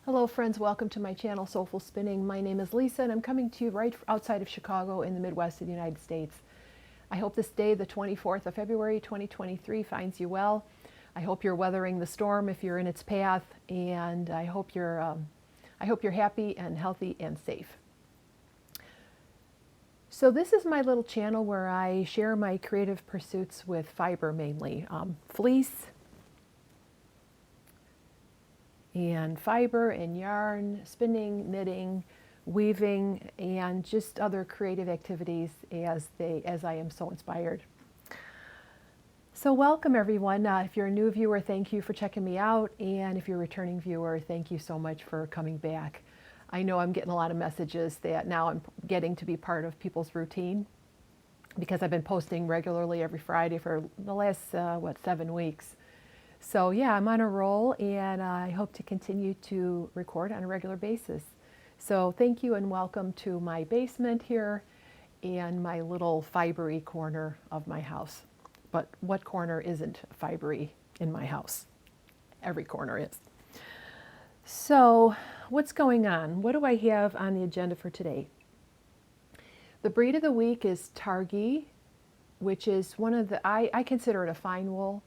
Hello friends, welcome to my channel Soulful Spinning. My name is Lisa and I'm coming to you right outside of Chicago in the Midwest of the United States. I hope this day, the 24th of February 2023, finds you well. I hope you're weathering the storm if you're in its path, and I hope you're happy and healthy and safe. So this is my little channel where I share my creative pursuits with fiber mainly. Fleece, and fiber and yarn, spinning, knitting, weaving, and just other creative activities as I am so inspired. So welcome everyone. If you're a new viewer, thank you for checking me out, and if you're a returning viewer, thank you so much for coming back. I know I'm getting a lot of messages that now I'm getting to be part of people's routine because I've been posting regularly every Friday for the last 7 weeks. So yeah, I'm on a roll, and I hope to continue to record on a regular basis. So thank you and welcome to my basement here and my little fibery corner of my house. But what corner isn't fibery in my house? Every corner is. So what's going on? What do I have on the agenda for today? The breed of the week is Targhee, which is one of the, I consider it a fine wool.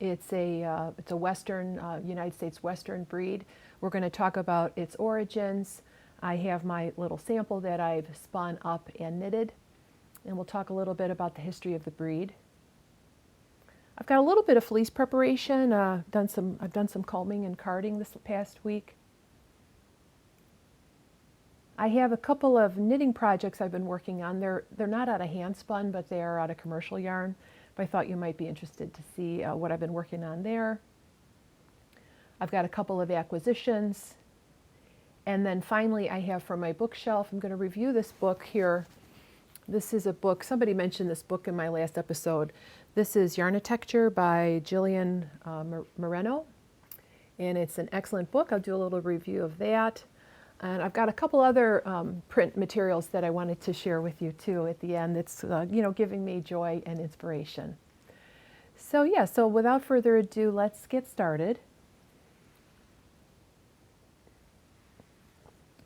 It's a Western, United States Western breed. We're going to talk about its origins. I have my little sample that I've spun up and knitted, and we'll talk a little bit about the history of the breed. I've got a little bit of fleece preparation. I've done some combing and carding this past week. I have a couple of knitting projects I've been working on. They're not out of hand spun, but they are out of commercial yarn. I thought you might be interested to see what I've been working on there. I've got a couple of acquisitions. And then finally, I have for my bookshelf, I'm going to review this book here. This is a book, somebody mentioned this book in my last episode. This is Yarnitecture by Jillian Moreno. And it's an excellent book. I'll do a little review of that. And I've got a couple other print materials that I wanted to share with you too at the end. It's giving me joy and inspiration. So yeah, so without further ado, let's get started.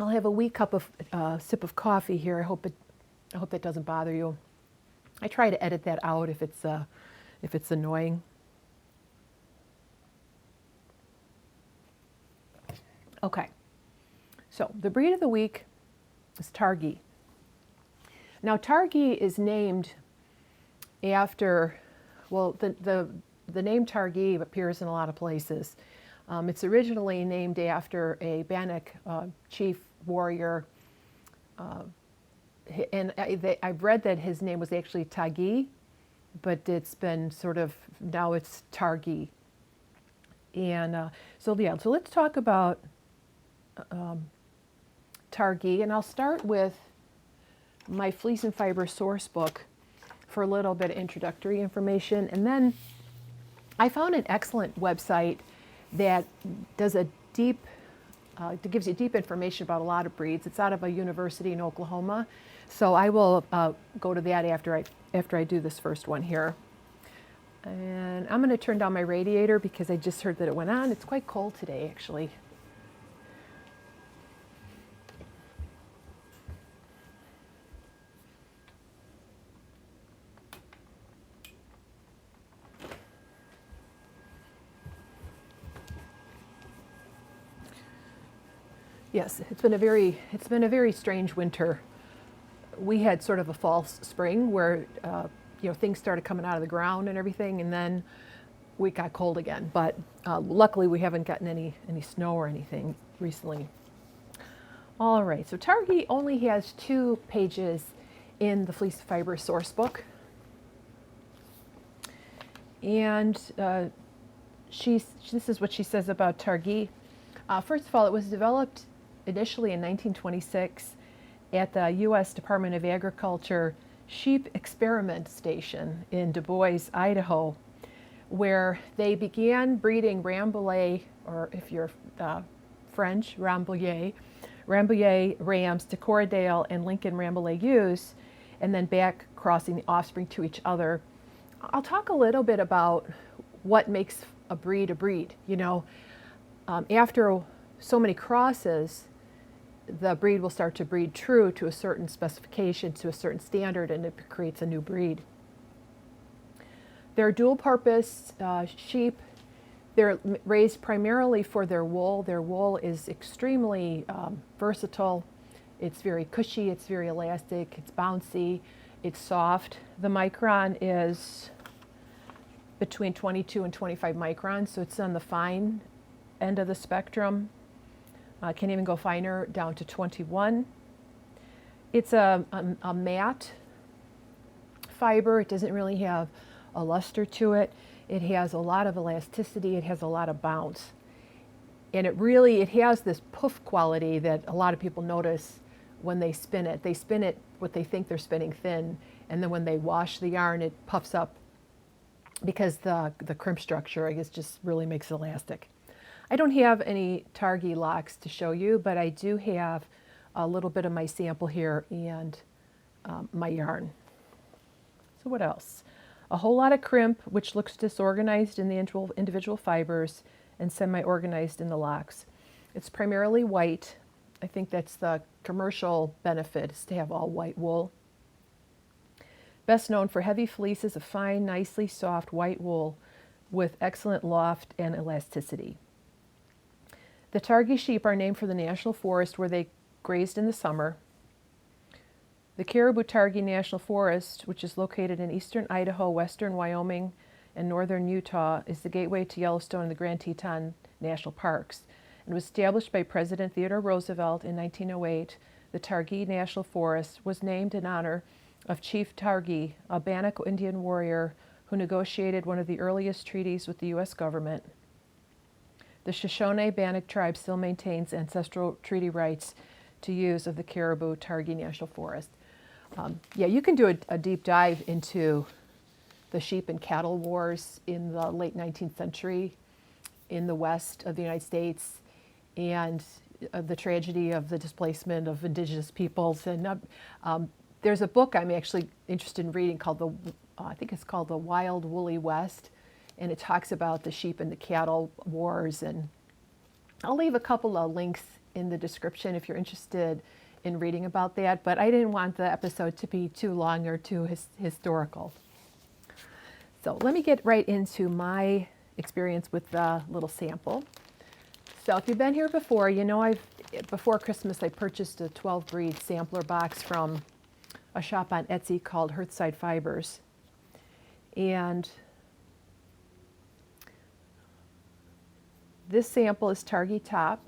I'll have a wee cup of sip of coffee here. I hope that doesn't bother you. I try to edit that out if it's annoying. Okay. So the breed of the week is Targhee. Now Targhee is named after, well, the name Targhee appears in a lot of places. It's originally named after a Bannock chief warrior, and I've read that his name was actually Targhee, but it's been sort of, now it's Targhee. And so let's talk about Targhee, and I'll start with my Fleece and Fiber source book for a little bit of introductory information, and then I found an excellent website that does that gives you deep information about a lot of breeds. It's out of a university in Oklahoma, so I will go to that after I do this first one here. And I'm going to turn down my radiator because I just heard that it went on. It's quite cold today, actually. Yes, it's been a very strange winter. We had sort of a false spring where things started coming out of the ground and everything, and then we got cold again. But luckily, we haven't gotten any snow or anything recently. All right, so Targhee only has 2 pages in the Fleece Fiber source book, and this is what she says about Targhee. First of all, it was developed initially in 1926 at the U.S. Department of Agriculture Sheep Experiment Station in Du Bois, Idaho, where they began breeding Rambouillet, or if you're French, Rambouillet rams to Corriedale and Lincoln Rambouillet ewes, and then back crossing the offspring to each other. I'll talk a little bit about what makes a breed, you know. After so many crosses, the breed will start to breed true to a certain specification, to a certain standard, and it creates a new breed. They're dual-purpose sheep. They're raised primarily for their wool. Their wool is extremely versatile. It's very cushy, it's very elastic, it's bouncy, it's soft. The micron is between 22 and 25 microns, so it's on the fine end of the spectrum. Can even go finer, down to 21. It's a matte fiber. It doesn't really have a luster to it. It has a lot of elasticity. It has a lot of bounce. And it has this poof quality that a lot of people notice when they spin it. They spin it what they think they're spinning thin, and then when they wash the yarn, it puffs up because the crimp structure, I guess, just really makes it elastic. I don't have any Targhee locks to show you, but I do have a little bit of my sample here and my yarn. So what else? A whole lot of crimp, which looks disorganized in the individual fibers and semi-organized in the locks. It's primarily white. I think that's the commercial benefit, is to have all white wool. Best known for heavy fleeces of fine, nicely soft white wool with excellent loft and elasticity. The Targhee sheep are named for the national forest where they grazed in the summer. The Caribou Targhee National Forest, which is located in eastern Idaho, western Wyoming, and northern Utah, is the gateway to Yellowstone and the Grand Teton National Parks. And was established by President Theodore Roosevelt in 1908. The Targhee National Forest was named in honor of Chief Targhee, a Bannock Indian warrior who negotiated one of the earliest treaties with the U.S. government. The Shoshone-Bannock tribe still maintains ancestral treaty rights to use of the Caribou Targhee National Forest. Yeah, you can do a deep dive into the sheep and cattle wars in the late 19th century in the west of the United States, and the tragedy of the displacement of indigenous peoples. And there's a book I'm actually interested in reading called I think it's called The Wild Woolly West, and it talks about the sheep and the cattle wars. And I'll leave a couple of links in the description if you're interested in reading about that, but I didn't want the episode to be too long or too historical. So let me get right into my experience with the little sample. So if you've been here before, you know before Christmas I purchased a 12 breed sampler box from a shop on Etsy called Hearthside Fibers. And this sample is Targhee Top.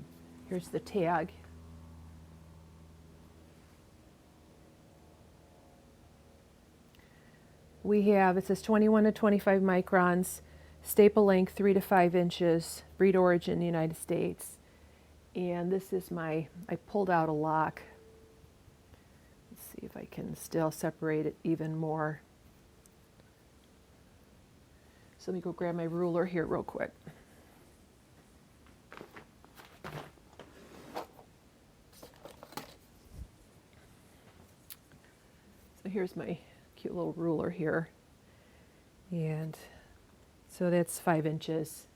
Here's the tag. It says 21 to 25 microns, staple length 3 to 5 inches, breed origin United States. And this is I pulled out a lock. Let's see if I can still separate it even more. So let me go grab my ruler here real quick. So here's my cute little ruler here. And so that's 5 inches.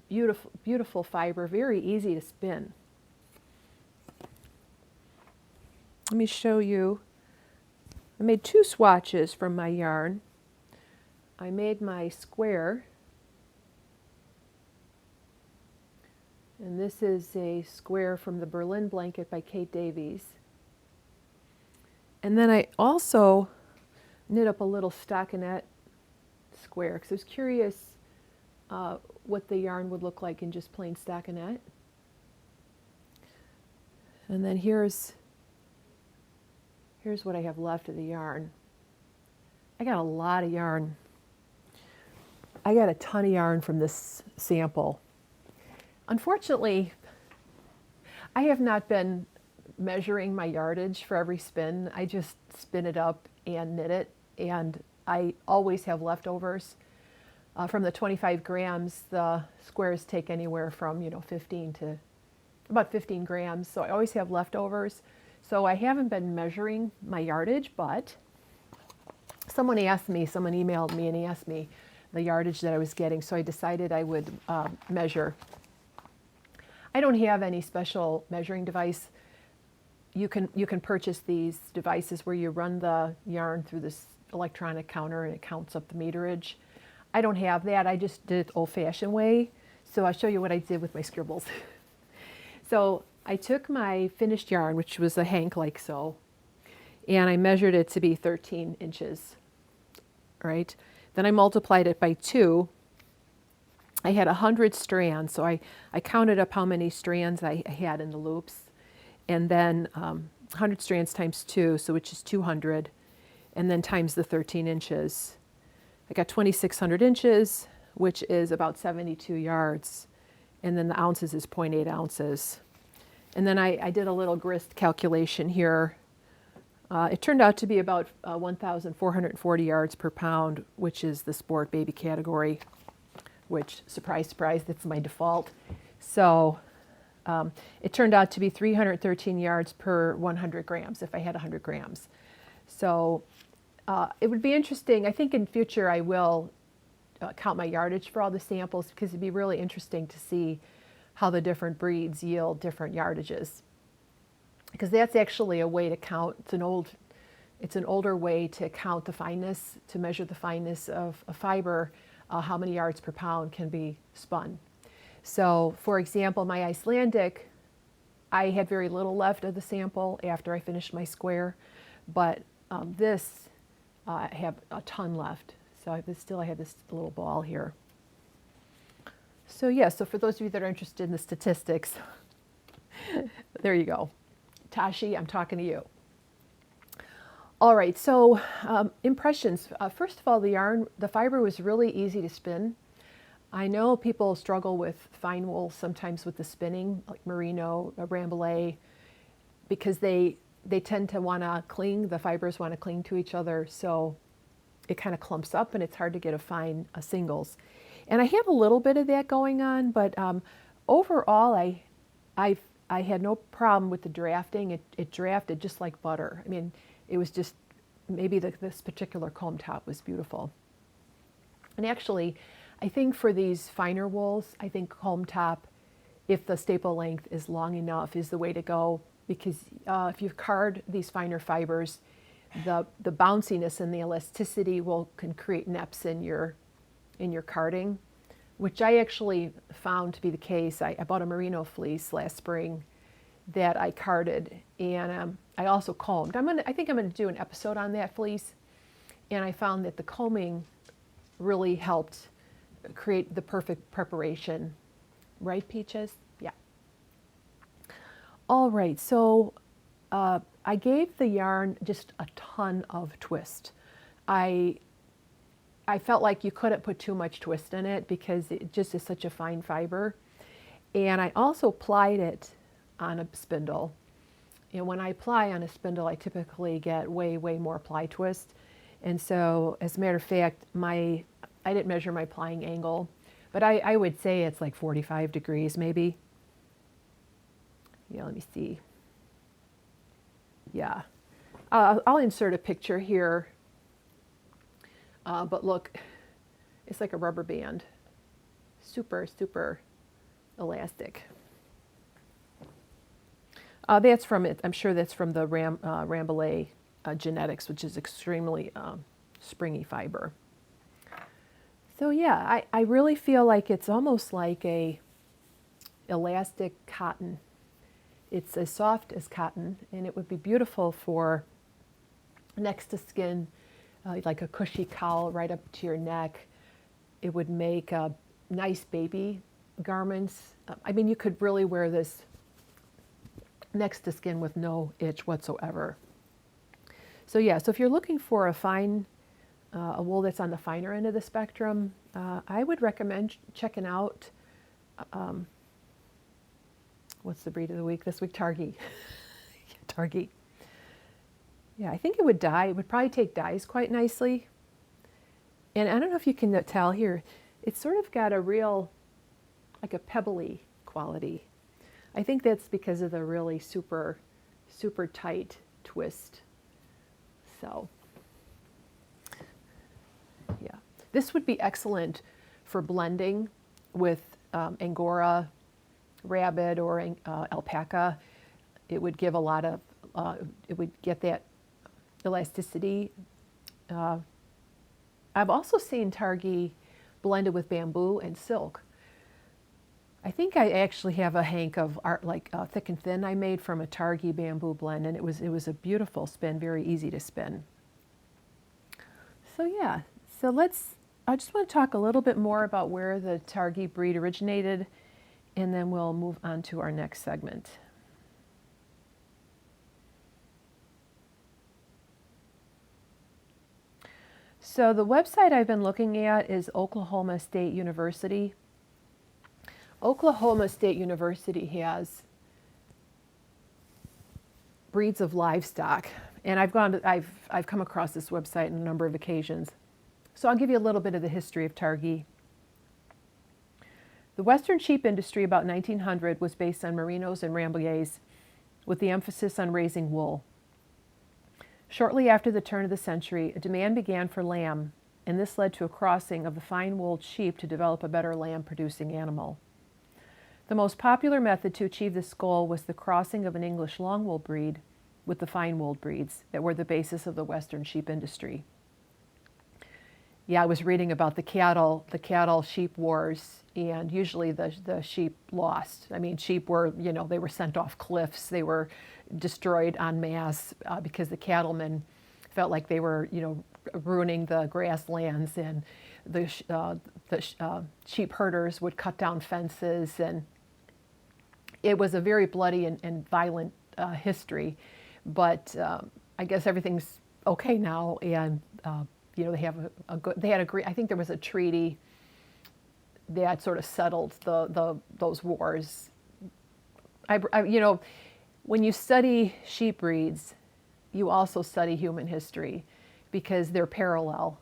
Beautiful, beautiful fiber, very easy to spin. Let me show you. I made 2 swatches from my yarn. I made my square. And this is a square from the Berlin Blanket by Kate Davies. And then I also knit up a little stockinette square because I was curious what the yarn would look like in just plain stockinette. And then here's what I have left of the yarn. I got a lot of yarn. I got a ton of yarn from this sample. Unfortunately, I have not been measuring my yardage for every spin. I just spin it up and knit it, and I always have leftovers. From the 25 grams, the squares take anywhere from 15 to about 15 grams, so I always have leftovers. So I haven't been measuring my yardage, but someone emailed me and he asked me the yardage that I was getting, so I decided I would measure. I don't have any special measuring device. You can purchase these devices where you run the yarn through this electronic counter and it counts up the meterage. I don't have that. I just did it old-fashioned way. So I'll show you what I did with my scribbles. So I took my finished yarn, which was a hank like so, and I measured it to be 13 inches, right? Then I multiplied it by 2. I had 100 strands, so I counted up how many strands I had in the loops, and then 100 strands times 2, so which is 200, and then times the 13 inches. I got 2,600 inches, which is about 72 yards, and then the ounces is 0.8 ounces. And then I did a little grist calculation here. It turned out to be about 1,440 yards per pound, which is the sport baby category, which, surprise, surprise, that's my default. So it turned out to be 313 yards per 100 grams if I had 100 grams. So it would be interesting. I think in future I will count my yardage for all the samples, because it'd be really interesting to see how the different breeds yield different yardages. Because that's actually a way to count. It's an older way to count the fineness, to measure the fineness of a fiber, how many yards per pound can be spun. So, for example, my Icelandic, I had very little left of the sample after I finished my square, but this, I have a ton left. So I have this little ball here. So yeah, so for those of you that are interested in the statistics, there you go. Tashi, I'm talking to you. All right, so impressions. First of all, the fiber was really easy to spin. I know people struggle with fine wool sometimes with the spinning, like merino, rambouillet, because they tend to want to cling, the fibers want to cling to each other, so it kind of clumps up and it's hard to get a fine singles. And I have a little bit of that going on, but overall I had no problem with the drafting. It drafted just like butter. I mean, it was just, maybe this particular comb top was beautiful. And actually, I think for these finer wools, I think comb top, if the staple length is long enough, is the way to go, because if you've card these finer fibers, the bounciness and the elasticity can create neps in your carding, which I actually found to be the case. I bought a merino fleece last spring that I carded, and I also combed. I think I'm gonna do an episode on that fleece, and I found that the combing really helped create the perfect preparation. Right, Peaches? Yeah. All right, so I gave the yarn just a ton of twist. I felt like you couldn't put too much twist in it because it just is such a fine fiber. And I also plied it on a spindle. And when I ply on a spindle, I typically get way, way more ply twist. And so, as a matter of fact, I didn't measure my plying angle, but I would say it's like 45 degrees maybe. Yeah, let me see. Yeah, I'll insert a picture here, but look, it's like a rubber band, super, super elastic. That's from it. I'm sure that's from the Rambouillet genetics, which is extremely springy fiber. So yeah, I really feel like it's almost like a elastic cotton. It's as soft as cotton, and it would be beautiful for next to skin, like a cushy cowl right up to your neck. It would make nice baby garments. I mean, you could really wear this next to skin with no itch whatsoever. So yeah, so if you're looking for a fine, a wool that's on the finer end of the spectrum, I would recommend checking out, what's the breed of the week this week? Targhee. Targhee. Yeah, I think it would dye. It would probably take dyes quite nicely. And I don't know if you can tell here, it's sort of got a real, like a pebbly quality. I think that's because of the really super, super tight twist. So, yeah. This would be excellent for blending with Angora, rabbit or alpaca, it would give a lot of, it would get that elasticity. I've also seen Targhee blended with bamboo and silk. I think I actually have a hank of art like thick and thin I made from a Targhee bamboo blend, and it was a beautiful spin, very easy to spin. So yeah, so I just want to talk a little bit more about where the Targhee breed originated, and then we'll move on to our next segment. So the website I've been looking at is Oklahoma State University. Oklahoma State University has breeds of livestock, and I've come across this website on a number of occasions. So I'll give you a little bit of the history of Targhee. The Western sheep industry about 1900 was based on merinos and Rambouillets, with the emphasis on raising wool. Shortly after the turn of the century, a demand began for lamb, and this led to a crossing of the fine-wooled sheep to develop a better lamb-producing animal. The most popular method to achieve this goal was the crossing of an English long-wool breed with the fine-wooled breeds that were the basis of the Western sheep industry. Yeah, I was reading about the cattle sheep wars, and usually the sheep lost. I mean, sheep were, they were sent off cliffs, they were destroyed en masse because the cattlemen felt like they were, ruining the grasslands, and the sheep herders would cut down fences, and it was a very bloody and violent history. But I guess everything's okay now, and they have I think there was a treaty that sort of settled those wars. When you study sheep breeds, you also study human history because they're parallel.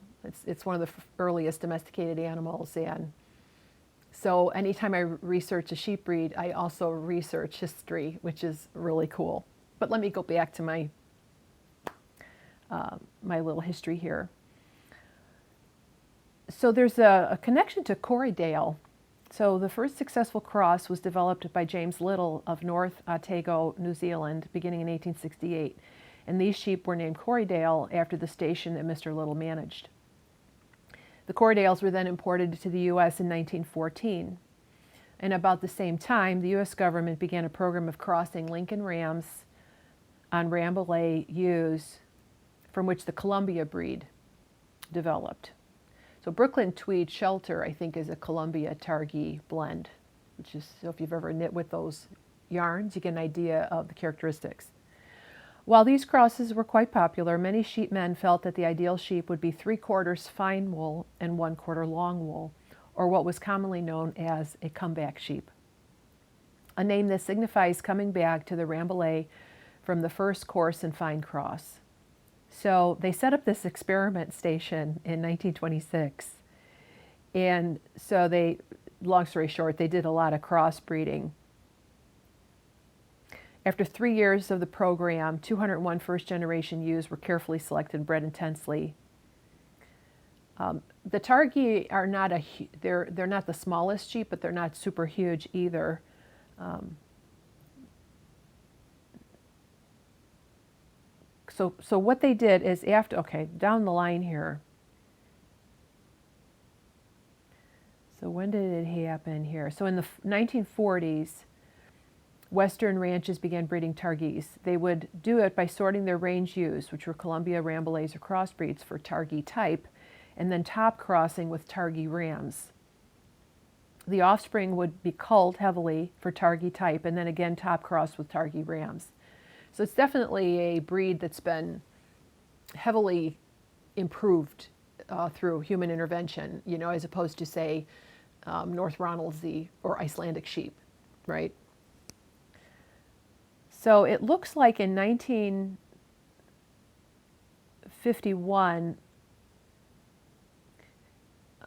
It's one of the earliest domesticated animals, and so anytime I research a sheep breed, I also research history, which is really cool. But let me go back to my my little history here. So there's a connection to Corriedale. So the first successful cross was developed by James Little of North Otago, New Zealand, beginning in 1868. And these sheep were named Corriedale after the station that Mr. Little managed. The Corriedales were then imported to the U.S. in 1914. And about the same time, the U.S. government began a program of crossing Lincoln Rams on Rambouillet ewes, from which the Columbia breed developed. So Brooklyn Tweed Shelter, I think, is a Columbia Targhee blend, which is, so if you've ever knit with those yarns, you get an idea of the characteristics. While these crosses were quite popular, many sheepmen felt that the ideal sheep would be 3/4 fine wool and 1/4 long wool, or what was commonly known as a comeback sheep, a name that signifies coming back to the Rambouillet from the first coarse and fine cross. So they set up this experiment station in 1926, and so they, long story short, they did a lot of crossbreeding. After 3 years of the program, 201 first-generation ewes were carefully selected and bred intensely. The Targhee are not they're not the smallest sheep, but they're not super huge either. So what they did is down the line here. So when did it happen here? So in the 1940s, Western ranches began breeding Targhees. They would do it by sorting their range ewes, which were Columbia, Rambouillets, or crossbreeds for Targhee type, and then top crossing with Targhee rams. The offspring would be culled heavily for Targhee type, and then again top crossed with Targhee rams. So it's definitely a breed that's been heavily improved through human intervention, as opposed to, say, North Ronaldsay or Icelandic sheep, right? So it looks like in 1951,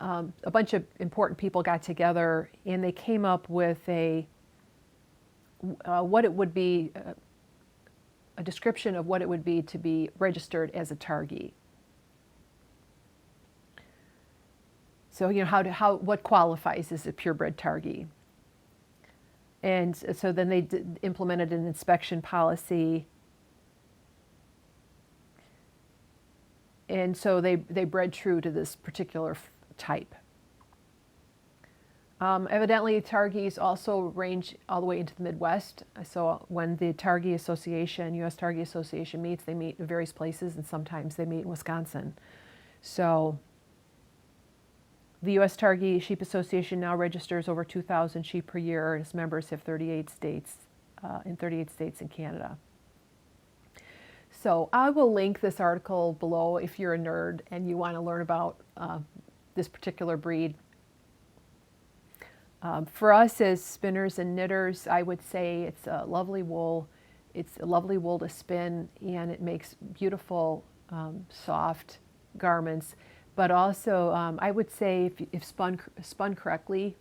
a bunch of important people got together and they came up with what it would be, a description of what it would be to be registered as a Targhee. So what qualifies as a purebred Targhee? And so then they implemented an inspection policy. And so they bred true to this particular type. Evidently, Targhees also range all the way into the Midwest. So when the Targhee Association, U.S. Targhee Association meets, they meet in various places, and sometimes they meet in Wisconsin. So the U.S. Targhee Sheep Association now registers over 2,000 sheep per year, and its members have 38 states, in 38 states in Canada. So I will link this article below if you're a nerd and you want to learn about this particular breed. For us as spinners and knitters, I would say it's a lovely wool. It's a lovely wool to spin, and it makes beautiful, soft garments. But also, I would say if spun correctly,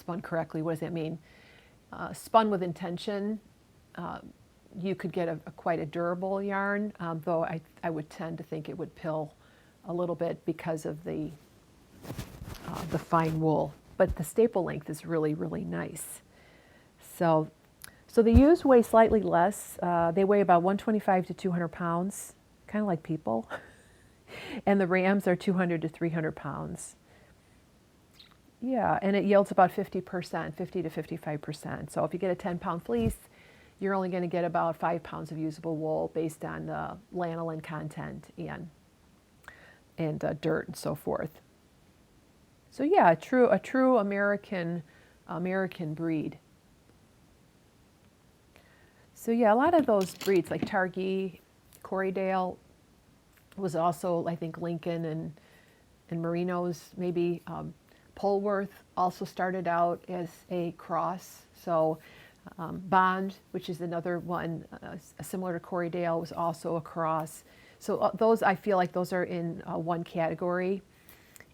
what does that mean? Spun with intention, you could get quite a durable yarn, though I would tend to think it would pill a little bit because of the fine wool. But the staple length is really, really nice. So the ewes weigh slightly less. They weigh about 125 to 200 pounds, kind of like people. And the rams are 200 to 300 pounds. Yeah, and it yields about 50%, 50 to 55%. So if you get a 10-pound fleece, you're only going to get about 5 pounds of usable wool based on the lanolin content and dirt and so forth. So yeah, a true American breed. So yeah, a lot of those breeds like Targhee, Corriedale was also, I think, Lincoln and Merinos, maybe Polworth also started out as a cross. So Bond, which is another one similar to Corriedale, was also a cross. So those, I feel like those are in one category.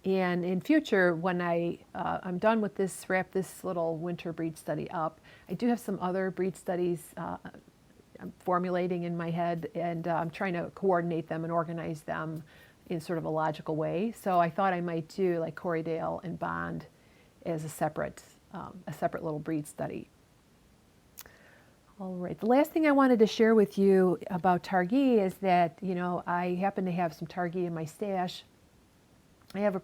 And in future, when I'm done with this, wrap this little winter breed study up, I do have some other breed studies I'm formulating in my head, and I'm trying to coordinate them and organize them in sort of a logical way. So I thought I might do like Corriedale and Bond as a separate little breed study. All right, the last thing I wanted to share with you about Targhee is that, you know, I happen to have some Targhee in my stash. I have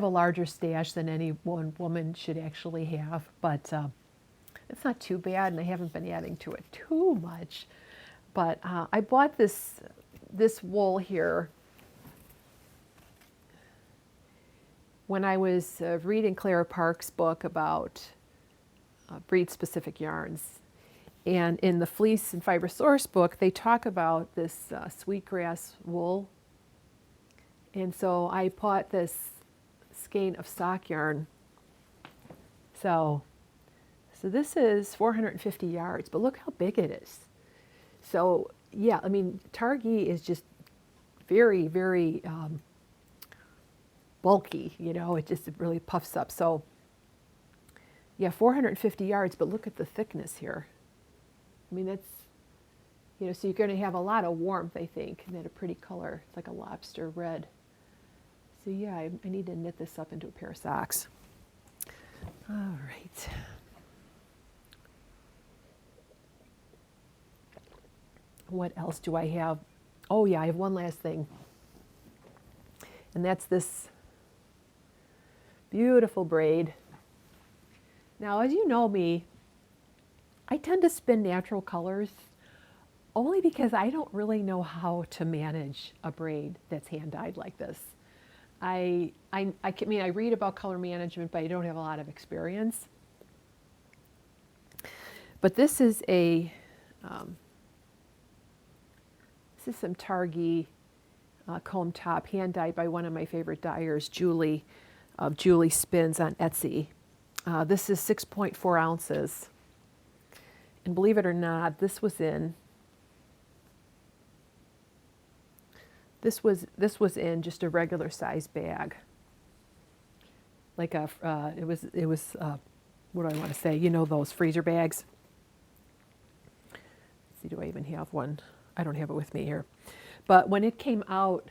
a larger stash than any one woman should actually have, but it's not too bad, and I haven't been adding to it too much. But I bought this wool here when I was reading Clara Park's book about breed-specific yarns. And in the Fleece and Fiber Source book, they talk about this sweetgrass wool. And so I bought this skein of sock yarn. So this is 450 yards, but look how big it is. So yeah, I mean, Targhee is just very, very bulky, you know, it really puffs up. So yeah, 450 yards, but look at the thickness here. I mean, that's, you know, so you're going to have a lot of warmth, I think, and then a pretty color. It's like a lobster red. So yeah, I need to knit this up into a pair of socks. All right. What else do I have? Oh yeah, I have one last thing. And that's this beautiful braid. Now, as you know me, I tend to spin natural colors only because I don't really know how to manage a braid that's hand-dyed like this. I mean, I read about color management, but I don't have a lot of experience. But this is some Targhee comb top, hand-dyed by one of my favorite dyers, Julie, of Julie Spins on Etsy. This is 6.4 ounces. And believe it or not, this was in just a regular size bag. Like it was what do I want to say? You know, those freezer bags. Let's see, do I even have one? I don't have it with me here. But when it came out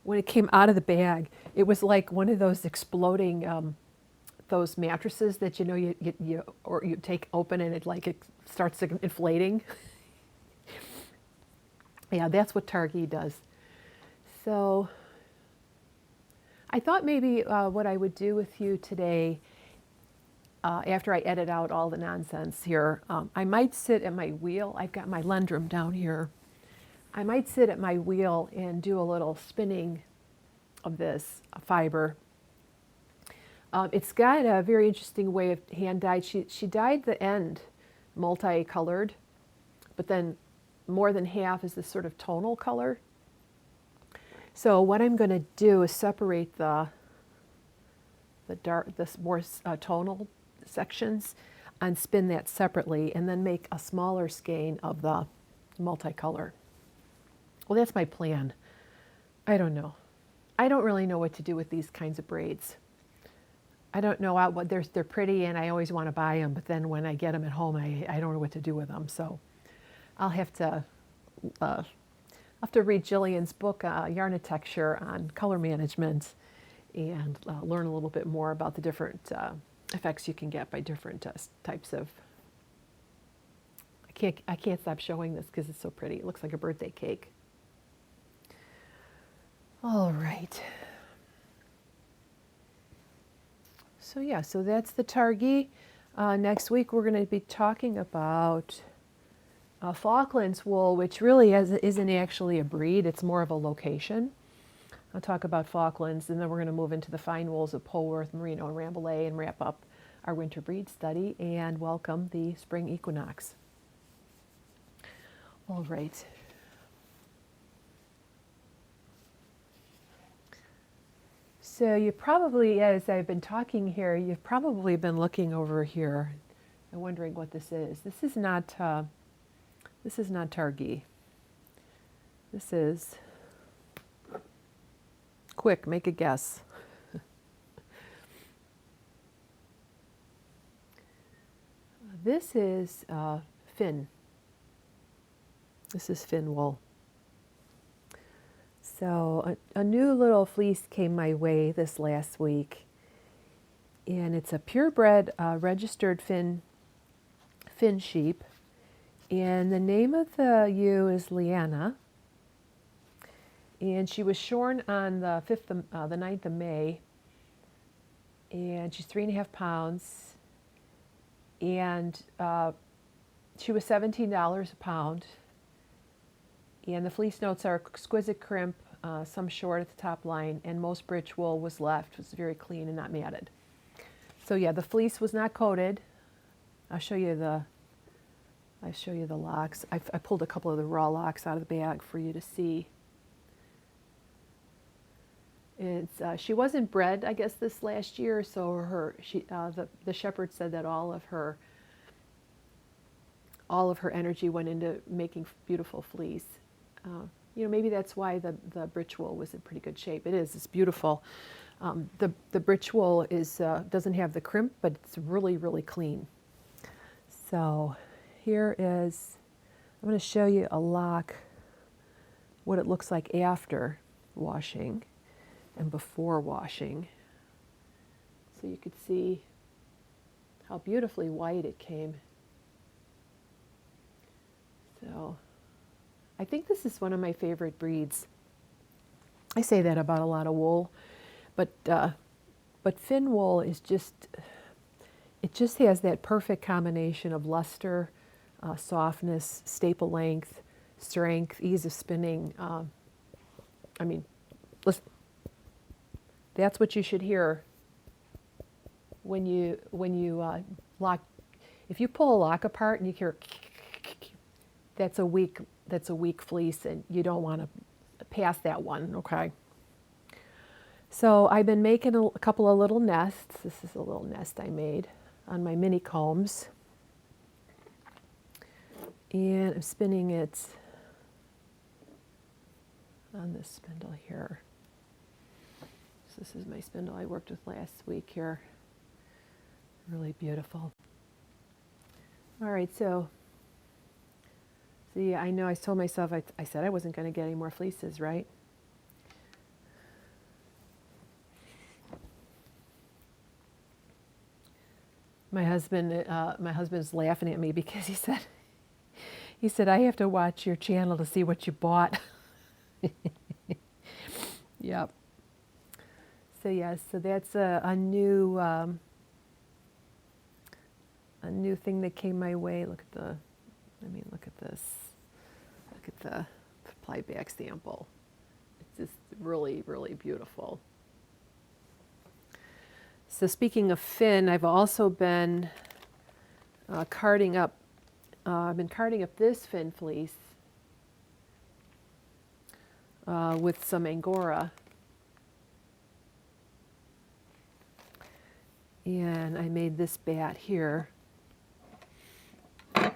of the bag, it was like one of those exploding those mattresses that you take open and it starts inflating. Yeah, that's what Targhee does. So I thought maybe what I would do with you today, after I edit out all the nonsense here, I might sit at my wheel. I've got my Lendrum down here. I might sit at my wheel and do a little spinning of this fiber. It's got a very interesting way of hand dyed. She dyed the end multicolored, but then more than half is this sort of tonal color. So what I'm going to do is separate the more tonal sections and spin that separately, and then make a smaller skein of the multicolor. Well, that's my plan. I don't know. I don't really know what to do with these kinds of braids. I don't know what they're pretty, and I always want to buy them, but then when I get them at home, I don't know what to do with them. So I'll have to read Jillian's book, Yarnitecture, on color management, and learn a little bit more about the different effects you can get by different types of. I can't stop showing this because it's so pretty. It looks like a birthday cake. All right. So yeah, so that's the Targhee. Next week we're going to be talking about Falklands wool, which really isn't actually a breed. It's more of a location. I'll talk about Falklands, and then we're going to move into the fine wools of Polworth, Merino, and Rambouillet, and wrap up our winter breed study and welcome the spring equinox. All right. So you probably, as I've been talking here, you've probably been looking over here and wondering what this is. This is not Targhee. This is, quick, make a guess. This is Finn. This is Finn wool. So a new little fleece came my way this last week, and it's a purebred registered Finn sheep, and the name of the ewe is Leanna, and she was shorn on the 9th of May, and she's 3.5 pounds, and she was $17 a pound. And the fleece notes are exquisite crimp, some short at the top line, and most britch wool was left. It was very clean and not matted. So yeah, the fleece was not coated. I'll show you the locks. I pulled a couple of the raw locks out of the bag for you to see. It's she wasn't bred, I guess, this last year, so the shepherd said that all of her energy went into making beautiful fleece. Maybe that's why the britch wool was in pretty good shape. It is. It's beautiful. The britch wool doesn't have the crimp, but it's really, really clean. So here is, I'm going to show you a lock, what it looks like after washing and before washing. So you could see how beautifully white it came. So I think this is one of my favorite breeds. I say that about a lot of wool, but Finn wool is it just has that perfect combination of luster, softness, staple length, strength, ease of spinning. I mean, listen, that's what you should hear when you lock. If you pull a lock apart and you hear, that's a weak fleece, and you don't want to pass that one, okay? So I've been making a couple of little nests. This is a little nest I made on my mini combs. And I'm spinning it on this spindle here. So this is my spindle I worked with last week here. Really beautiful. All right, so see, I know I told myself, I said I wasn't going to get any more fleeces, right? My husband's laughing at me because he said I have to watch your channel to see what you bought. Yep. So yes, so that's a new thing that came my way. Look at this. Look at the supply bag sample. It's just really, really beautiful. So speaking of fin, I've also been carding up. I've been carding up this fin fleece with some Angora. And I made this bat here. This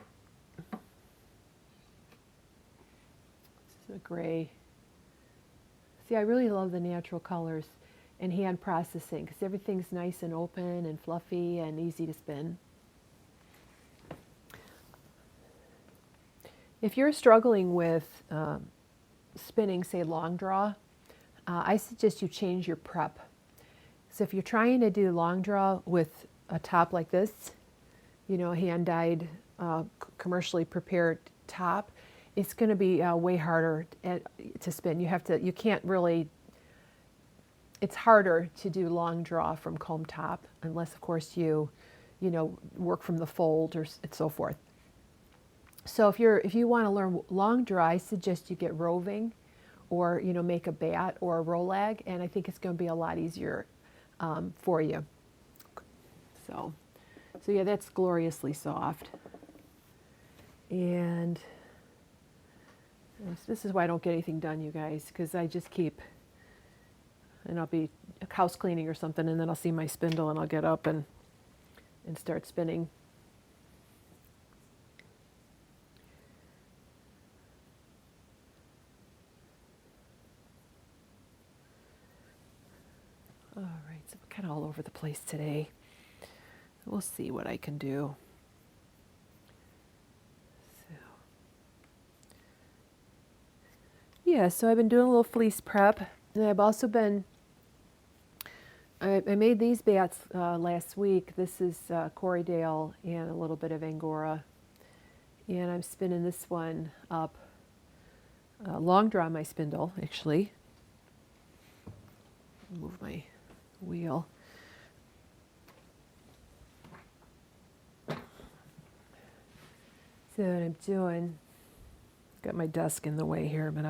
is a gray. See, I really love the natural colors and hand processing because everything's nice and open and fluffy and easy to spin. If you're struggling with spinning, say, long draw, I suggest you change your prep. So if you're trying to do long draw with a top like this, hand-dyed, commercially prepared top, it's going to be way harder to spin. You can't really, it's harder to do long draw from comb top unless, of course, you work from the fold or so forth. So if you want to learn long draw, I suggest you get roving or, make a bat or a rolag, and I think it's going to be a lot easier for you. So yeah, that's gloriously soft. And this is why I don't get anything done, you guys, because I just keep, and I'll be house cleaning or something, and then I'll see my spindle and I'll get up and start spinning. All right, so we're kind of all over the place today. We'll see what I can do. So I've been doing a little fleece prep, and I've also been, I made these bats last week. This is Corriedale and a little bit of Angora, and I'm spinning this one up, long draw my spindle, actually. Move my wheel. So what I'm doing, got my desk in the way here, but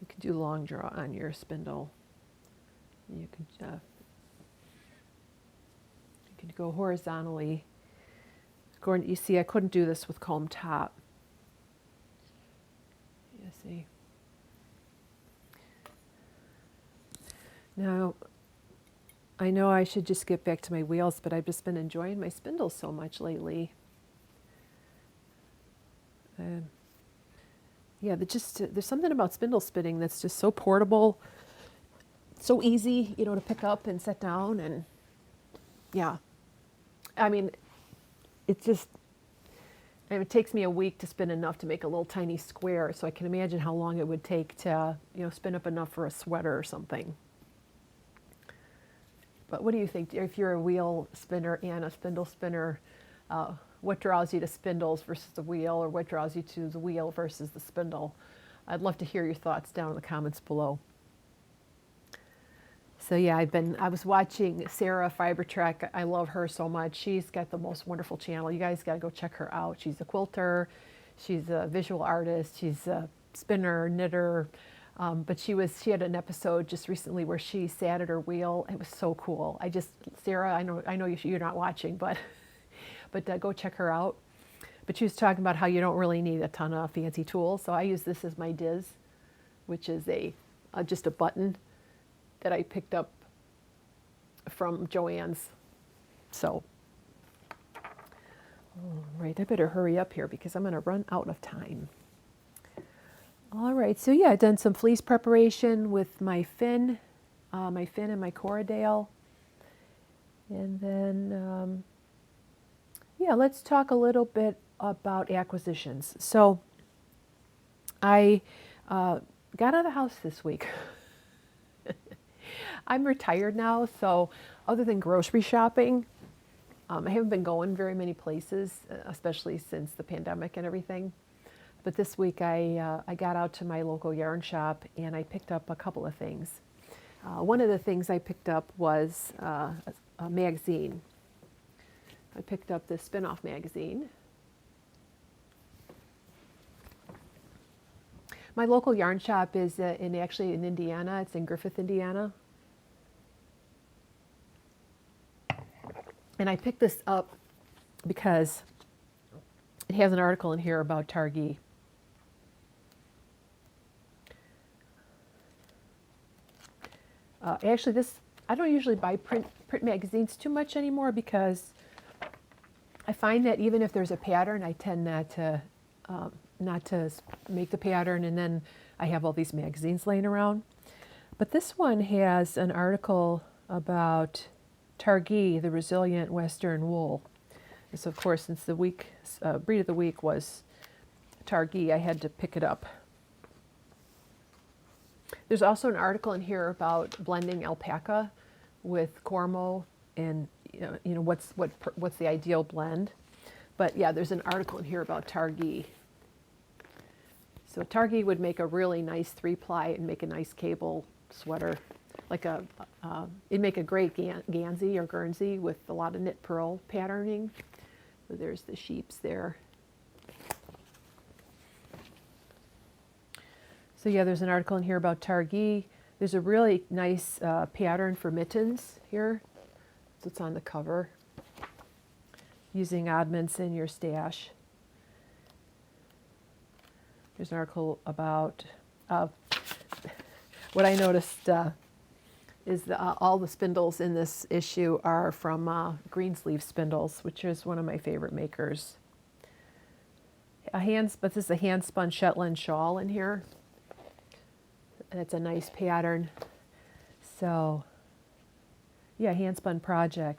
you can do long draw on your spindle. You can go horizontally. You see, I couldn't do this with comb top. You see. Now, I know I should just get back to my wheels, but I've just been enjoying my spindles so much lately. There's something about spindle spinning that's just so portable, so easy, to pick up and set down, and yeah. I mean, it takes me a week to spin enough to make a little tiny square, so I can imagine how long it would take to, spin up enough for a sweater or something. But what do you think? If you're a wheel spinner and a spindle spinner, what draws you to spindles versus the wheel, or what draws you to the wheel versus the spindle? I'd love to hear your thoughts down in the comments below. So yeah, I was watching Sarah Fiber Trek. I love her so much. She's got the most wonderful channel. You guys got to go check her out. She's a quilter, she's a visual artist, she's a spinner, knitter. But she had an episode just recently where she sat at her wheel. It was so cool. Sarah, I know you're not watching, but go check her out. But she was talking about how you don't really need a ton of fancy tools. So I use this as my Diz, which is just a button that I picked up from Joann's. So, all right, I better hurry up here because I'm going to run out of time. All right, so yeah, I've done some fleece preparation with my fin and my Corriedale. And then, let's talk a little bit about acquisitions. So I got out of the house this week. I'm retired now, so other than grocery shopping, I haven't been going very many places, especially since the pandemic and everything. But this week I got out to my local yarn shop and I picked up a couple of things. One of the things I picked up was a magazine. I picked up this spin-off magazine. My local yarn shop is actually in Indiana. It's in Griffith, Indiana. And I picked this up because it has an article in here about Targhee. Actually, I don't usually buy print magazines too much anymore because I find that even if there's a pattern, I tend not to make the pattern, and then I have all these magazines laying around. But this one has an article about Targhee, the resilient Western wool. And so, of course, since the breed of the week was Targhee, I had to pick it up. There's also an article in here about blending alpaca with cormo, and what's the ideal blend. But yeah, there's an article in here about Targhee. So Targhee would make a really nice 3-ply and make a nice cable sweater, it'd make a great Gansey or Guernsey with a lot of knit purl patterning. So there's the sheeps there. So yeah, there's an article in here about Targhee. There's a really nice pattern for mittens here. So it's on the cover. Using oddments in your stash. There's an article about what I noticed is all the spindles in this issue are from Greensleeve Spindles, which is one of my favorite makers. But this is a hand-spun Shetland shawl in here. And it's a nice pattern. So, yeah, hand-spun project.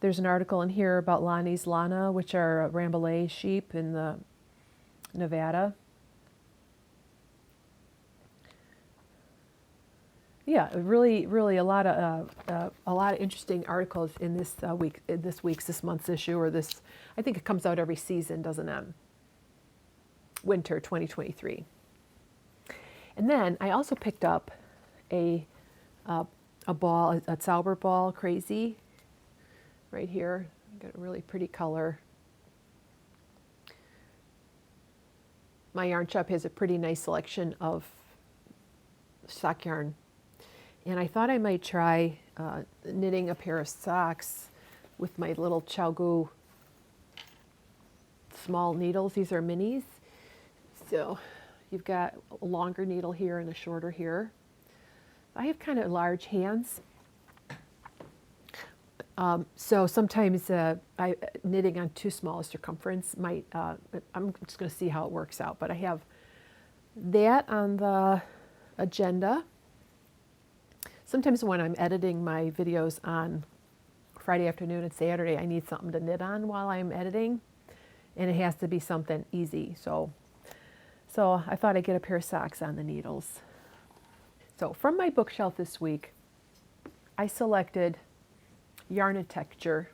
There's an article in here about Lonnie's Lana, which are Rambouillet sheep in the Nevada. Yeah, really a lot of interesting articles in this this month's issue, or this. I think it comes out every season, doesn't it? Winter 2023. And then I also picked up a ball, a Sauber ball, Crazy, right here. Got a really pretty color. My yarn shop has a pretty nice selection of sock yarn. And I thought I might try knitting a pair of socks with my little Targhee small needles. These are minis. So you've got a longer needle here and a shorter here. I have kind of large hands. So sometimes knitting on too small a circumference might, I'm just going to see how it works out. But I have that on the agenda. Sometimes when I'm editing my videos on Friday afternoon and Saturday, I need something to knit on while I'm editing. And it has to be something easy. So I thought I'd get a pair of socks on the needles. So from my bookshelf this week, I selected Yarn and Texture.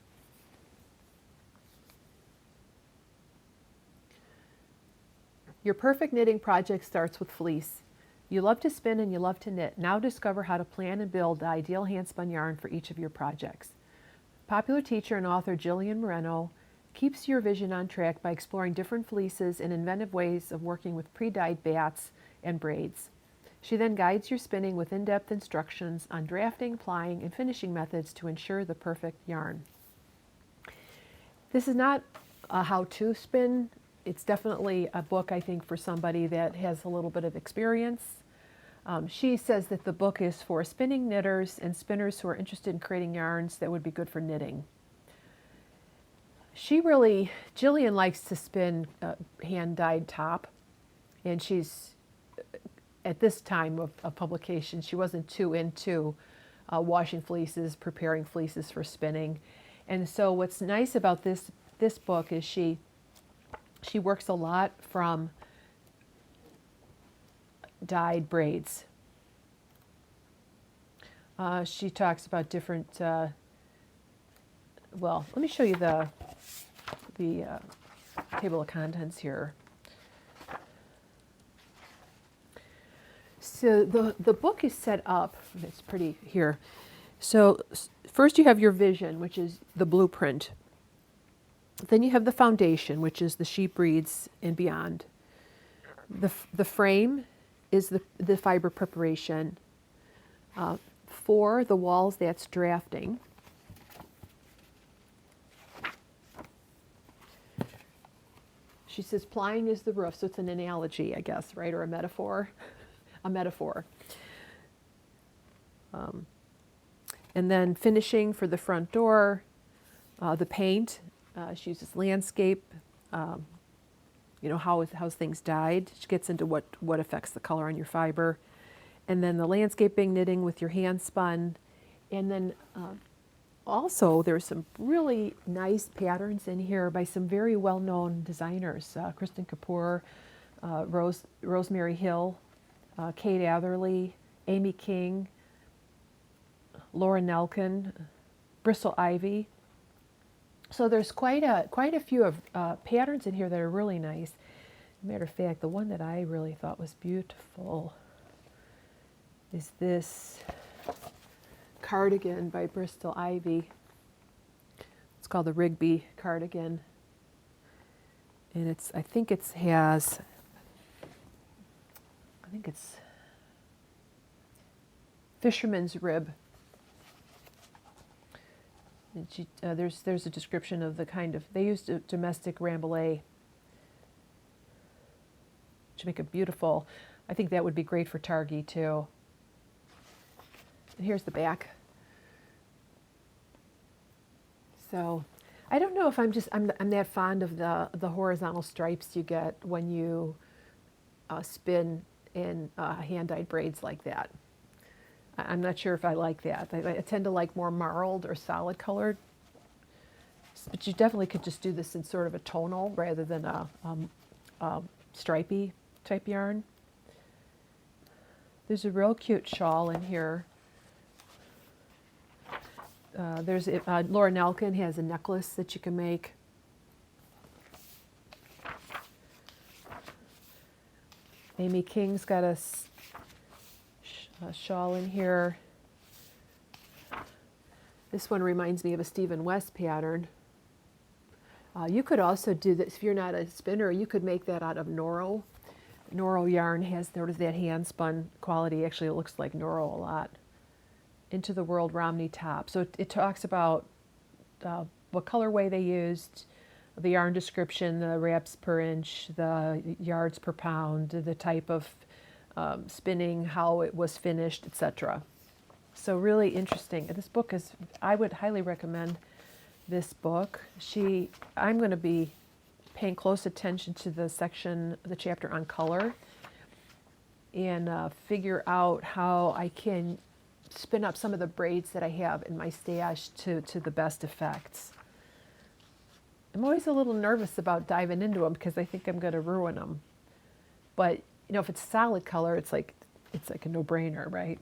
Your perfect knitting project starts with fleece. You love to spin and you love to knit. Now discover how to plan and build the ideal handspun yarn for each of your projects. Popular teacher and author Jillian Moreno keeps your vision on track by exploring different fleeces and inventive ways of working with pre-dyed bats and braids. She then guides your spinning with in-depth instructions on drafting, plying, and finishing methods to ensure the perfect yarn. This is not a how-to spin. It's definitely a book, I think, for somebody that has a little bit of experience. She says that the book is for spinning knitters and spinners who are interested in creating yarns that would be good for knitting. Jillian likes to spin hand-dyed top, and she's, at this time of publication, she wasn't too into washing fleeces, preparing fleeces for spinning. And so what's nice about this book is she works a lot from dyed braids. She talks about different, well, let me show you the table of contents here. So the book is set up, it's pretty here. So first you have your vision, which is the blueprint. Then you have the foundation, which is the sheep breeds and beyond. The frame is the fiber preparation. 4, the walls, that's drafting. She says plying is the roof, so it's an analogy, I guess, right, or a metaphor. A metaphor. And then finishing for the front door, the paint. She uses landscape, how's things dyed. She gets into what affects the color on your fiber. And then the landscaping, knitting with your hand spun. And then also there's some really nice patterns in here by some very well-known designers. Kristen Kapoor, Rosemary Hill, Kate Atherley, Amy King, Laura Nelkin, Bristol Ivy. So there's quite a few of patterns in here that are really nice. Matter of fact, the one that I really thought was beautiful is this cardigan by Bristol Ivy. It's called the Rigby cardigan. And I think it's fisherman's rib. And there's a description of the kind of, they used a domestic rambouillet to make a beautiful, I think that would be great for Targhee too. And here's the back. So I don't know if I'm that fond of the horizontal stripes you get when you spin in hand-dyed braids like that. I'm not sure if I like that. I tend to like more marled or solid colored. But you definitely could just do this in sort of a tonal rather than a stripy type yarn. There's a real cute shawl in here. Laura Nelkin has a necklace that you can make. Amy King's got a shawl in here. This one reminds me of a Stephen West pattern. You could also do this, if you're not a spinner, you could make that out of Noro. Noro yarn has sort of that hand spun quality. Actually, it looks like Noro a lot. Into the World Romney top. So it talks about what colorway they used, the yarn description, the wraps per inch, the yards per pound, the type of spinning, how it was finished, etc. So really interesting. This book I would highly recommend this book. I'm going to be paying close attention to the chapter on color, and figure out how I can spin up some of the braids that I have in my stash to the best effects. I'm always a little nervous about diving into them because I think I'm going to ruin them. But if it's solid color, it's like a no-brainer, right?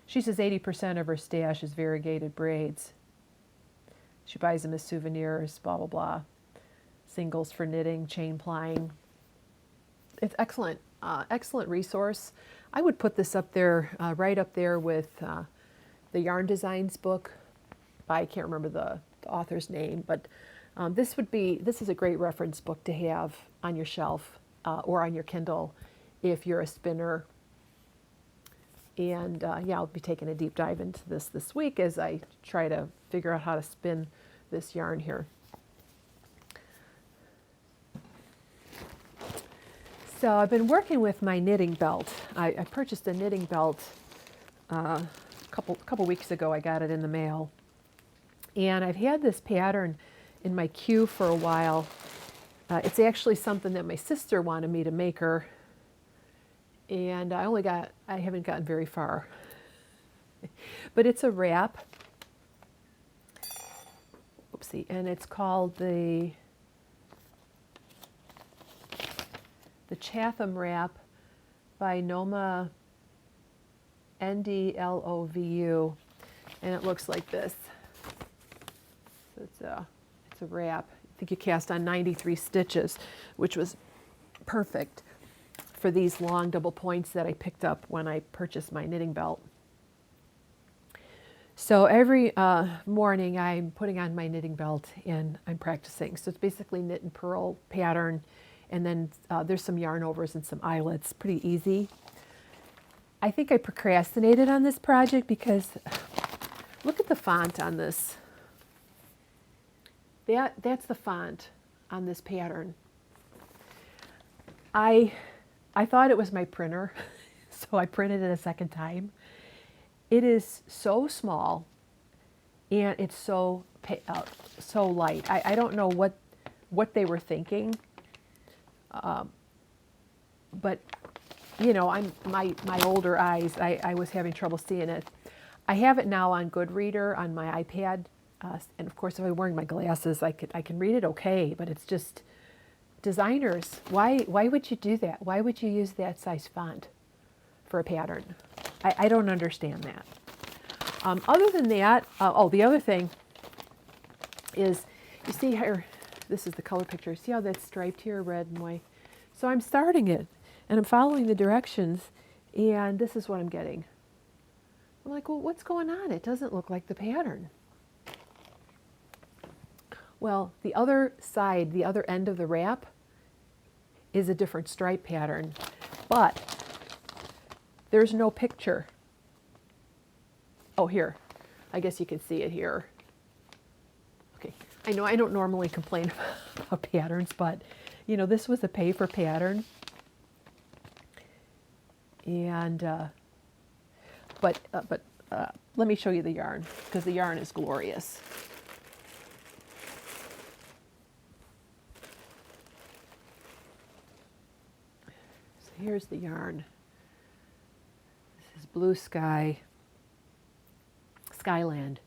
She says 80% of her stash is variegated braids. She buys them as souvenirs, blah, blah, blah. Singles for knitting, chain plying. It's excellent. Excellent resource. I would put this up there, right up there with the Yarn Designs book by, I can't remember the author's name, but this is a great reference book to have on your shelf or on your Kindle if you're a spinner. And yeah, I'll be taking a deep dive into this week as I try to figure out how to spin this yarn here. So I've been working with my knitting belt. I purchased a knitting belt a couple weeks ago. I got it in the mail. And I've had this pattern in my queue for a while. It's actually something that my sister wanted me to make her. And I haven't gotten very far. But it's a wrap. Oopsie. And it's called the Chatham wrap by Noma NDLOVU, and it looks like this. So it's a wrap. I think you cast on 93 stitches, which was perfect for these long double points that I picked up when I purchased my knitting belt. So every morning I'm putting on my knitting belt and I'm practicing. So it's basically knit and purl pattern, and then there's some yarn overs and some eyelets. Pretty easy. I think I procrastinated on this project because look at the font on this. That's the font on this pattern. I thought it was my printer, so I printed it a second time. It is so small, and it's so light. I don't know what they were thinking, but you know, my older eyes, I was having trouble seeing it. I have it now on Goodreader on my iPad. And of course, if I'm wearing my glasses, I can read it okay, but it's just designers. Why would you do that? Why would you use that size font for a pattern? I don't understand that. Other than that, the other thing is, you see here, this is the color picture. See how that's striped here, red and white? So I'm starting it, and I'm following the directions, and this is what I'm getting. I'm like, well, what's going on? It doesn't look like the pattern. Well, the other side, the other end of the wrap is a different stripe pattern, but there's no picture. Oh, here. I guess you can see it here. Okay. I know I don't normally complain about patterns, but you know, this was a pay for pattern. And but let me show you the yarn, because the yarn is glorious. Here's the yarn. This is Blue Sky, Skyland.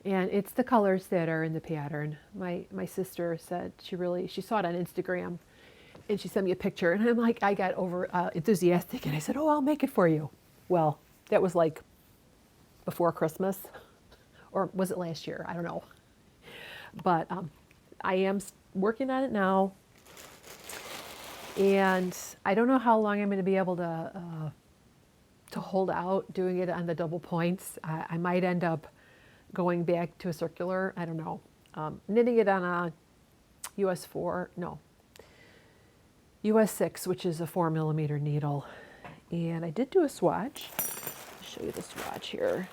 And it's the colors that are in the pattern. My sister said she saw it on Instagram, and she sent me a picture, and I'm like, I got over enthusiastic, and I said, oh, I'll make it for you. Well, that was like before Christmas, or was it last year? I don't know. But I am working on it now. And I don't know how long I'm going to be able to hold out doing it on the double points. I might end up going back to a circular. I don't know. Knitting it on a US 6, which is a 4mm needle. And I did do a swatch. I'll show you the swatch here.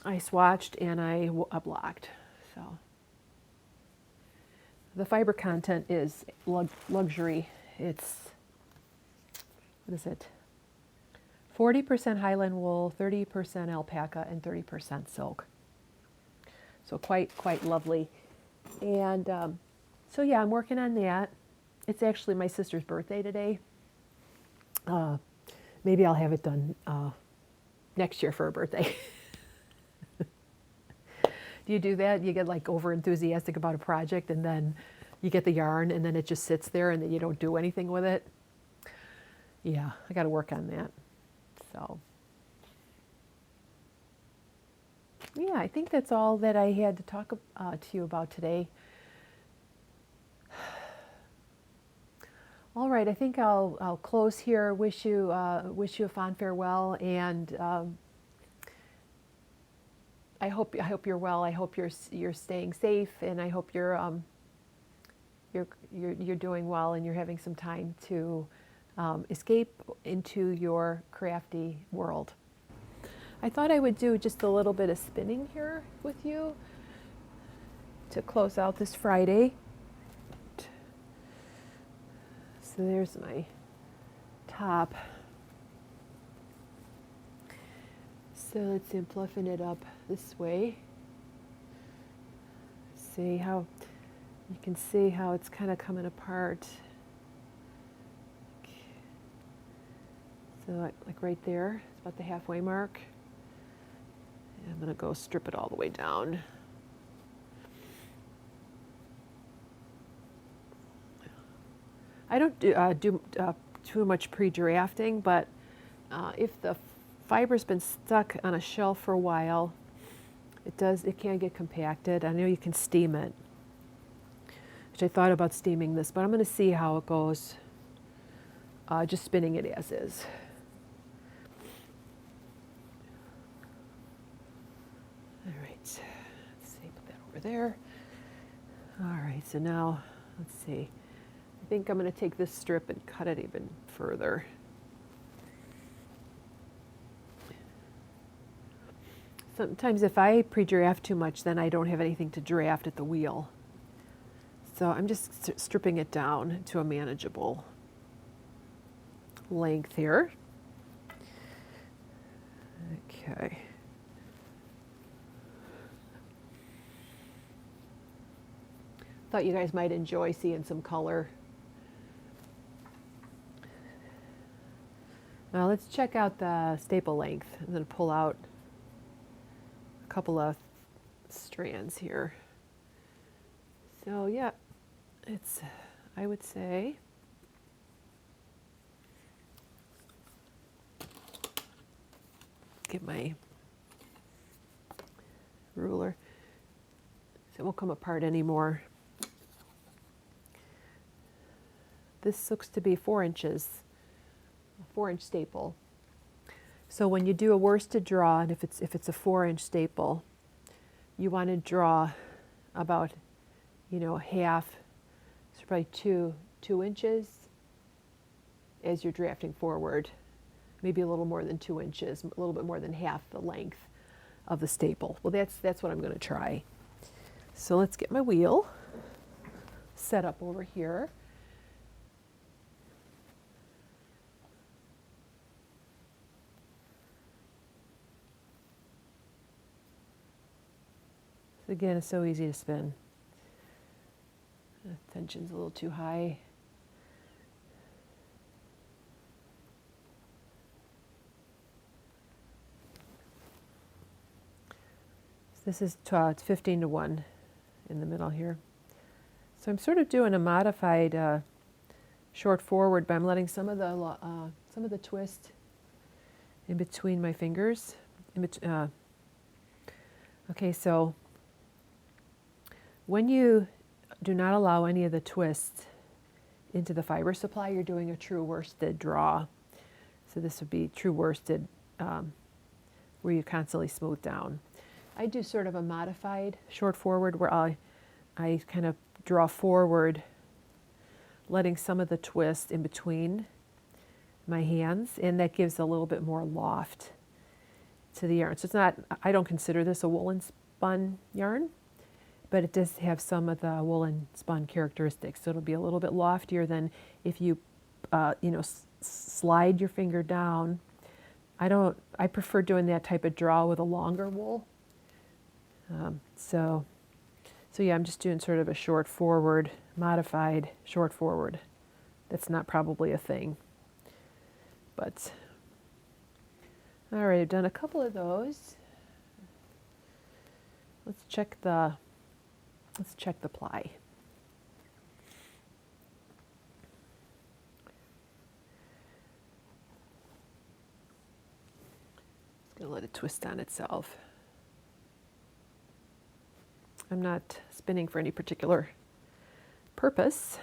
I swatched and I blocked. So. The fiber content is luxury. It's, what is it? 40% Highland wool, 30% alpaca, and 30% silk. So quite lovely. And so yeah, I'm working on that. It's actually my sister's birthday today. Maybe I'll have it done next year for her birthday. Do you do that? You get like over enthusiastic about a project, and then you get the yarn, and then it just sits there, and then you don't do anything with it. Yeah, I got to work on that. So yeah, I think that's all that I had to talk to you about today. All right, I think I'll close here. Wish you a fond farewell, and I hope you're well. I hope you're staying safe, and I hope you're doing well, and you're having some time to escape into your crafty world. I thought I would do just a little bit of spinning here with you to close out this Friday. So there's my top. So let's see, I'm fluffing it up this way. See how you can see how it's kind of coming apart. So like right there, it's about the halfway mark. And I'm going to go strip it all the way down. I don't do too much pre-drafting, but if the fiber's been stuck on a shelf for a while, it can get compacted. I know you can steam it, which I thought about steaming this, but I'm going to see how it goes, just spinning it as is. All right, let's see, put that over there. All right, so now, let's see. I think I'm going to take this strip and cut it even further. Sometimes if I pre-draft too much, then I don't have anything to draft at the wheel. So I'm just stripping it down to a manageable length here. Okay. Thought you guys might enjoy seeing some color. Now let's check out the staple length. I'm going to pull out a couple of strands here. So yeah, it's, I would say, get my ruler so it won't come apart anymore. This looks to be 4 inches, a 4-inch staple. So when you do a worsted draw, and if it's a 4-inch staple, you want to draw about, half, so probably two inches as you're drafting forward. Maybe a little more than 2 inches, a little bit more than half the length of the staple. Well, that's what I'm going to try. So let's get my wheel set up over here. Again, it's so easy to spin. The tension's a little too high. So this is 15 to 1 in the middle here. So I'm sort of doing a modified short forward, but I'm letting some of the twist in between my fingers. Okay, so when you do not allow any of the twist into the fiber supply, you're doing a true worsted draw. So this would be true worsted, where you constantly smooth down. I do sort of a modified short forward where I kind of draw forward, letting some of the twist in between my hands, and that gives a little bit more loft to the yarn. So it's not, I don't consider this a woolen spun yarn, but it does have some of the woolen spun characteristics. So it'll be a little bit loftier than if you, slide your finger down. I prefer doing that type of draw with a longer wool. So yeah, I'm just doing sort of a short forward, modified short forward. That's not probably a thing, but all right, I've done a couple of those. Let's check the ply. Just gonna let it twist on itself. I'm not spinning for any particular purpose.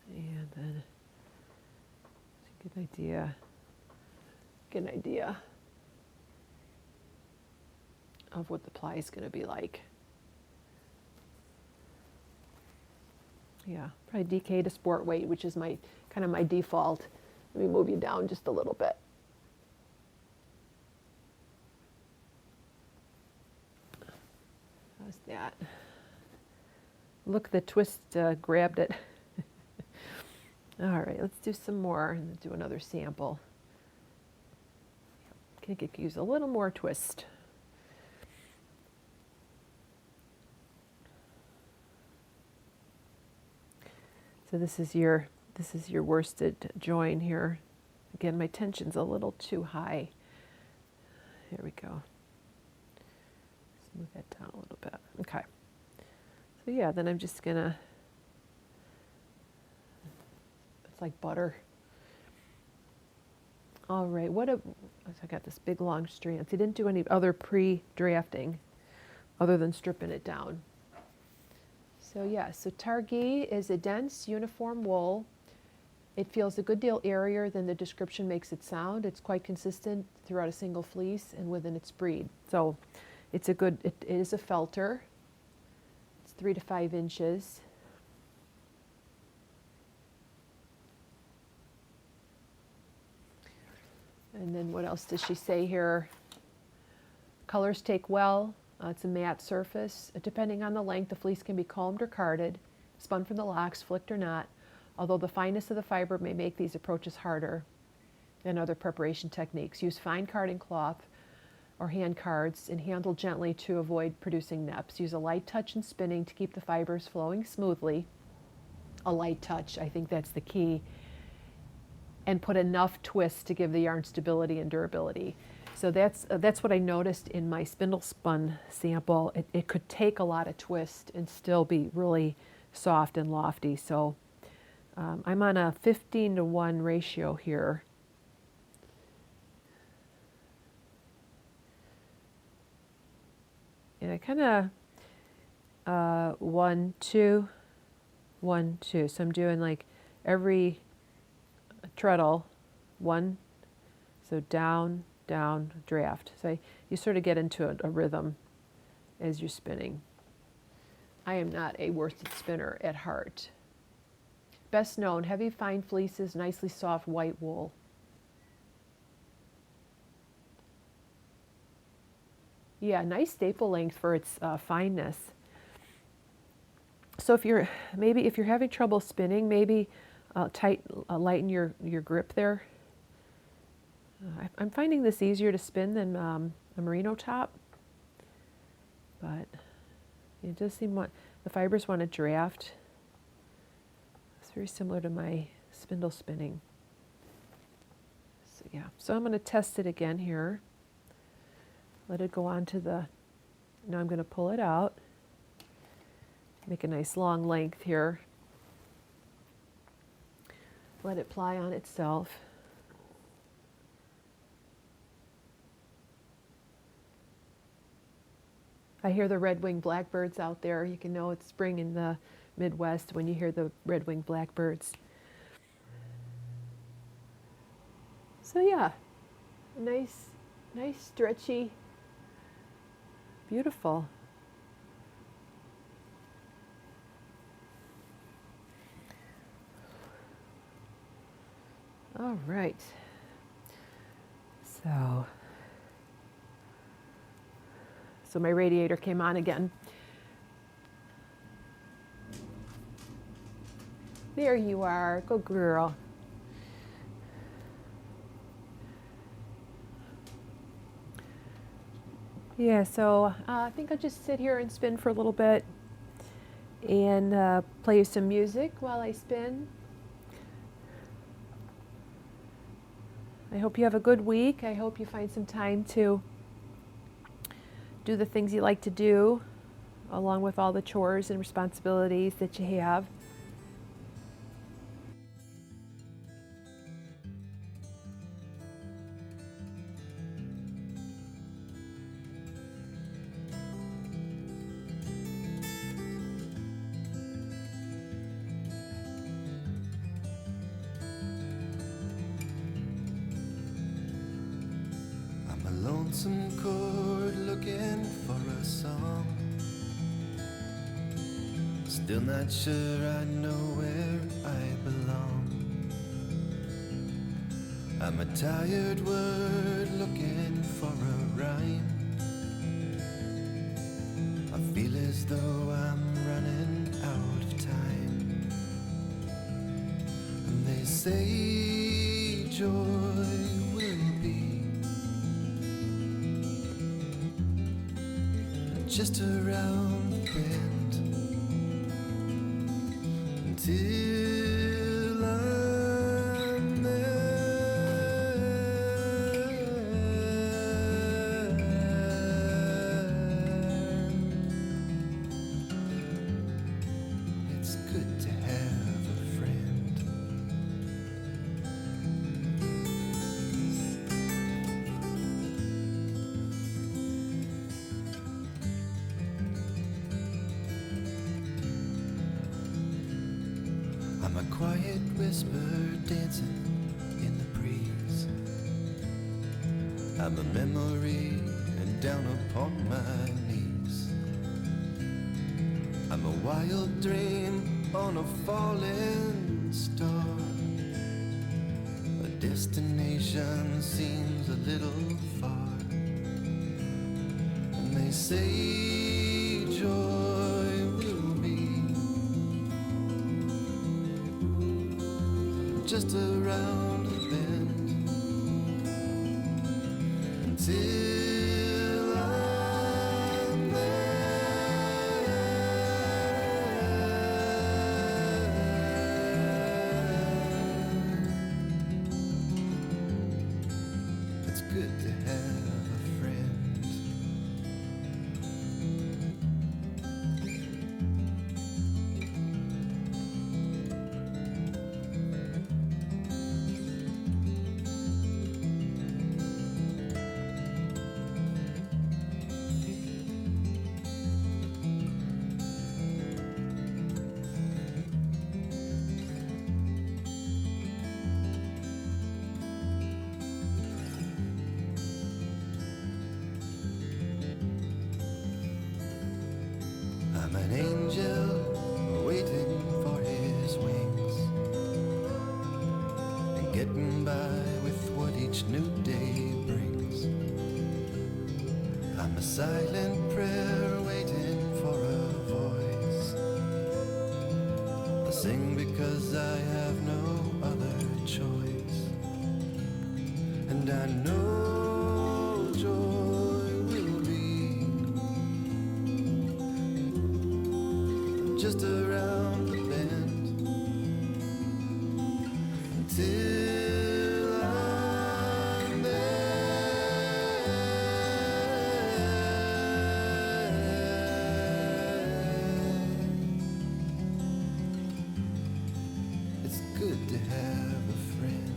And then get an idea of what the ply is going to be like. Yeah, probably DK to sport weight, which is my kind of my default. Let me move you down just a little bit. How's that? Look, the twist grabbed it. All right, let's do some more and do another sample. I could use a little more twist. So this is your worsted join here. Again, my tension's a little too high. Here we go. Smooth that down a little bit. Okay. So yeah, then I'm just gonna, it's like butter. All right, I got this big long strand. So I didn't do any other pre-drafting other than stripping it down. So yeah, so Targhee is a dense, uniform wool. It feels a good deal airier than the description makes it sound. It's quite consistent throughout a single fleece and within its breed. So it's a good, it is a felter. It's 3 to 5 inches. And then what else does she say here? Colors take well. It's a matte surface. Depending on the length, the fleece can be combed or carded, spun from the locks, flicked or not, although the fineness of the fiber may make these approaches harder than other preparation techniques. Use fine carding cloth or hand cards and handle gently to avoid producing neps. Use a light touch in spinning to keep the fibers flowing smoothly. A light touch, I think that's the key. And put enough twist to give the yarn stability and durability. So that's what I noticed in my spindle spun sample. It could take a lot of twist and still be really soft and lofty. So I'm on a 15-to-1 ratio here. And I kind of 1, 2, 1, 2. So I'm doing like every treadle, 1, so down, down, draft. So you sort of get into a rhythm as you're spinning. I am not a worsted spinner at heart. Best known, heavy fine fleeces, nicely soft white wool. Yeah, nice staple length for its fineness. So if you're having trouble spinning, maybe lighten your grip there. I'm finding this easier to spin than a merino top, but it does seem the fibers want to draft. It's very similar to my spindle spinning. So yeah, so I'm going to test it again here. Let it go on to now I'm going to pull it out. Make a nice long length here. Let it ply on itself. I hear the red-winged blackbirds out there. You can know it's spring in the Midwest when you hear the red-winged blackbirds. So yeah, nice stretchy, beautiful. All right. So my radiator came on again. There you are. Go girl. Yeah, so I think I'll just sit here and spin for a little bit and play you some music while I spin. I hope you have a good week. I hope you find some time to do the things you like to do, along with all the chores and responsibilities that you have. I'm a lonesome chord looking for a song. Still not sure I know where I belong. I'm a tired word looking for a rhyme. I feel as though I'm running out of time. And they say joy will be just around the bend. Until I'm there, I'm a quiet whisper dancing in the breeze. I'm a memory and down upon my knees. I'm a wild dream on a falling star. A destination seems a little far. And they say joy will be just around the bend. Until I'm there. It's good to have a friend. I'm an angel waiting for his wings and getting by with what each new day brings. I'm a silent prayer waiting for a voice. I sing because I have no other choice. And I know joy will be just around the bend. Until I'm there. It's good to have a friend.